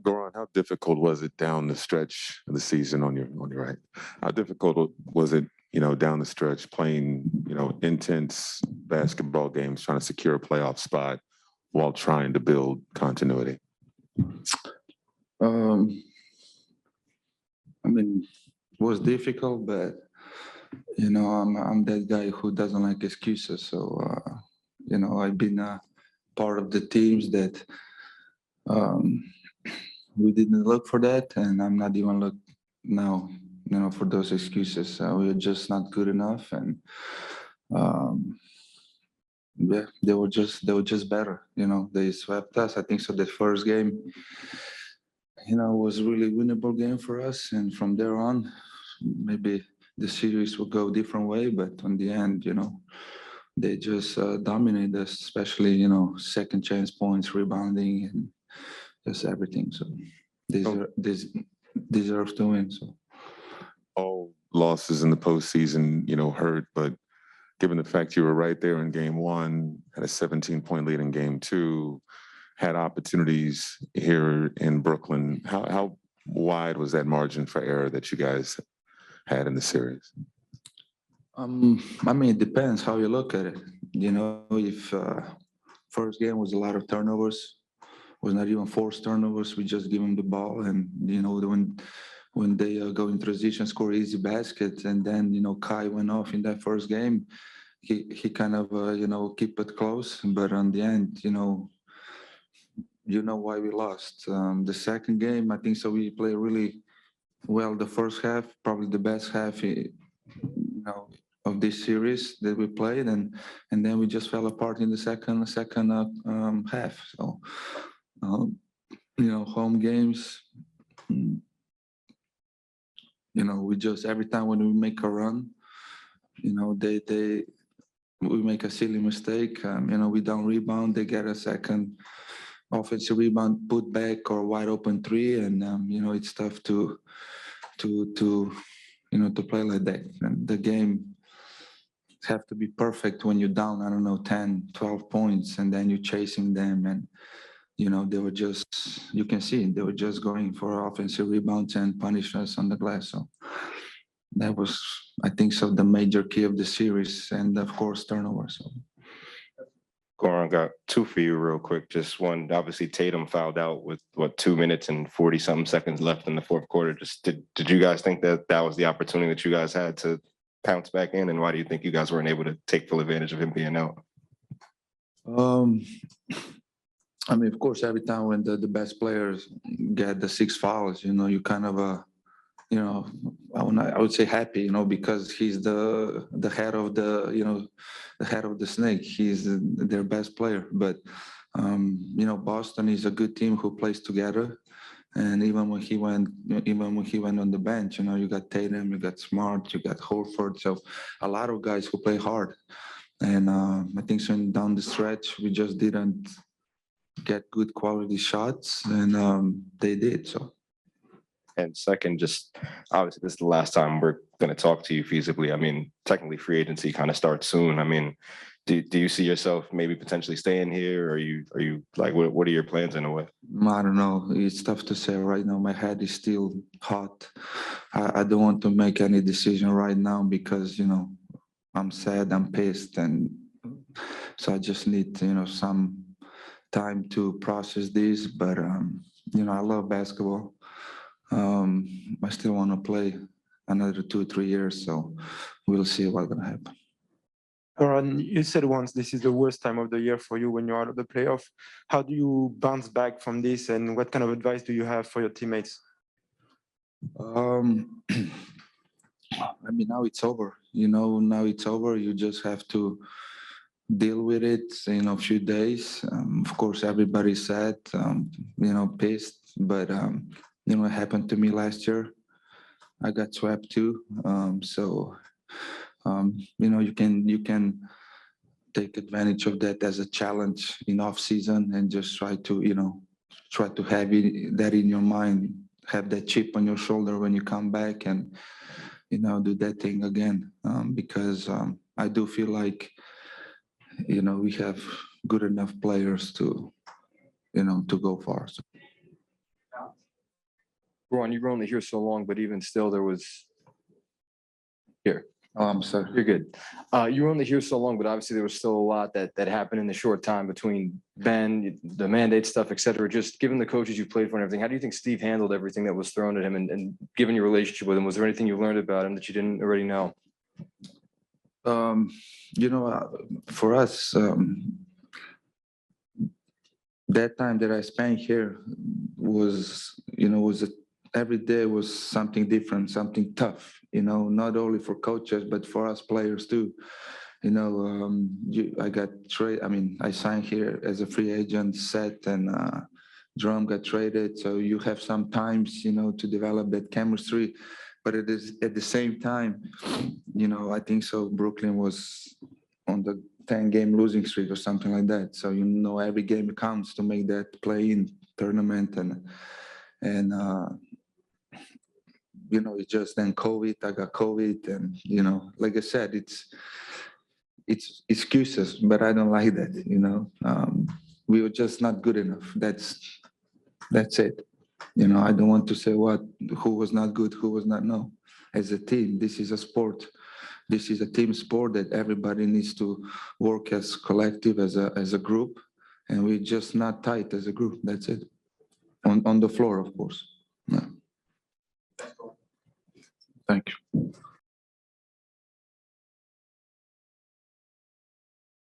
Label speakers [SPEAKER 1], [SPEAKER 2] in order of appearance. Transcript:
[SPEAKER 1] Goran, how difficult was it down the stretch of the season on your right? How difficult was it, down the stretch playing, intense basketball games, trying to secure a playoff spot while trying to build continuity?
[SPEAKER 2] Um, I mean, it was difficult, but I'm that guy who doesn't like excuses. So I've been a part of the teams that um, we didn't look for that, and I'm not even look now. For those excuses, we were just not good enough, and um, yeah, they were just better. They swept us. I think so. The first game, was really winnable game for us, and from there on, maybe the series will go a different way. But on the end, they just dominate us, especially second chance points, rebounding, and just everything. So they deserve to win. So
[SPEAKER 1] All losses in the postseason, hurt, but given the fact you were right there in game one, had a 17-point lead in game two, had opportunities here in Brooklyn, how wide was that margin for error that you guys had in the series?
[SPEAKER 2] it depends how you look at it. If first game was a lot of turnovers, was not even forced turnovers. We just give them the ball, and when they go in transition, score easy baskets, and then Kai went off in that first game. He kind of keep it close, but on the end, why we lost. The second game, I think so. We play really well the first half, probably the best half, of this series that we played, and then we just fell apart in the second half. So, home games. We just every time when we make a run, we make a silly mistake. We don't rebound. They get a second offensive rebound, put back or wide open three, and it's tough to play like that. And the game have to be perfect when you're down, I don't know, 10, 12 points, and then you're chasing them. And, they were just, you can see, they were just going for offensive rebounds and punish us on the glass. So that was, I think so, the major key of the series. And of course, turnovers. So.
[SPEAKER 3] Goran, got two for you real quick. Just one, obviously Tatum fouled out with 2 minutes and 40 something seconds left in the fourth quarter. Just did you guys think that was the opportunity that you guys had to pounce back in? And why do you think you guys weren't able to take full advantage of him being out?
[SPEAKER 2] Of course, every time when the best players get the 6 fouls, you kind of, I would say happy, because he's the head of the head of the snake. He's their best player. But, Boston is a good team who plays together. And even when he went on the bench, you got Tatum, you got Smart, you got Horford. So a lot of guys who play hard. And I think so down the stretch, we just didn't get good quality shots, and they did. So.
[SPEAKER 3] And second, just obviously this is the last time we're going to talk to you feasibly. Technically free agency kind of starts soon. Do you see yourself maybe potentially staying here? Or are you like, what are your plans in a way?
[SPEAKER 2] I don't know. It's tough to say right now. My head is still hot. I don't want to make any decision right now because, I'm sad, I'm pissed. And so I just need, some time to process this. But, I love basketball. I still want to play another 2-3 years. So we'll see what's going to happen.
[SPEAKER 4] Goran, you said once this is the worst time of the year for you when you're out of the playoff. How do you bounce back from this, and what kind of advice do you have for your teammates?
[SPEAKER 2] Now it's over. Now it's over. You just have to deal with it in a few days. Of course, everybody's sad, pissed, but it happened to me last year. I got swept too. You can take advantage of that as a challenge in off season and just try to have that in your mind, have that chip on your shoulder when you come back and, do that thing again. Because I do feel like, we have good enough players to go far. So.
[SPEAKER 5] Goran, you were only here so long, but even still, there was. Here,
[SPEAKER 2] Oh, I'm sorry.
[SPEAKER 5] you're good. You were only here so long, but obviously there was still a lot that happened in the short time between Ben, the mandate stuff, et cetera. Just given the coaches you played for and everything, how do you think Steve handled everything that was thrown at him? And given your relationship with him, was there anything you learned about him that you didn't already know?
[SPEAKER 2] You know, for us, that time that I spent here was, you know, every day was something different, something tough, you know, not only for coaches, but for us players too. You know, I signed here as a free agent, Seth and Drum got traded. So you have some times, you know, to develop that chemistry. But it is at the same time, you know, I think so Brooklyn was on the 10-game losing streak or something like that. So, you know, every game counts to make that play-in tournament. And you know, it's just then COVID, I got COVID. And, you know, like I said, it's excuses, but I don't like that, you know. We were just not good enough. That's it. You know, I don't want to say who was not good, who was not. No, as a team, this is a sport. This is a team sport that everybody needs to work as collective, as a group, and we're just not tight as a group. That's it. On the floor, of course. Yeah. Thank you.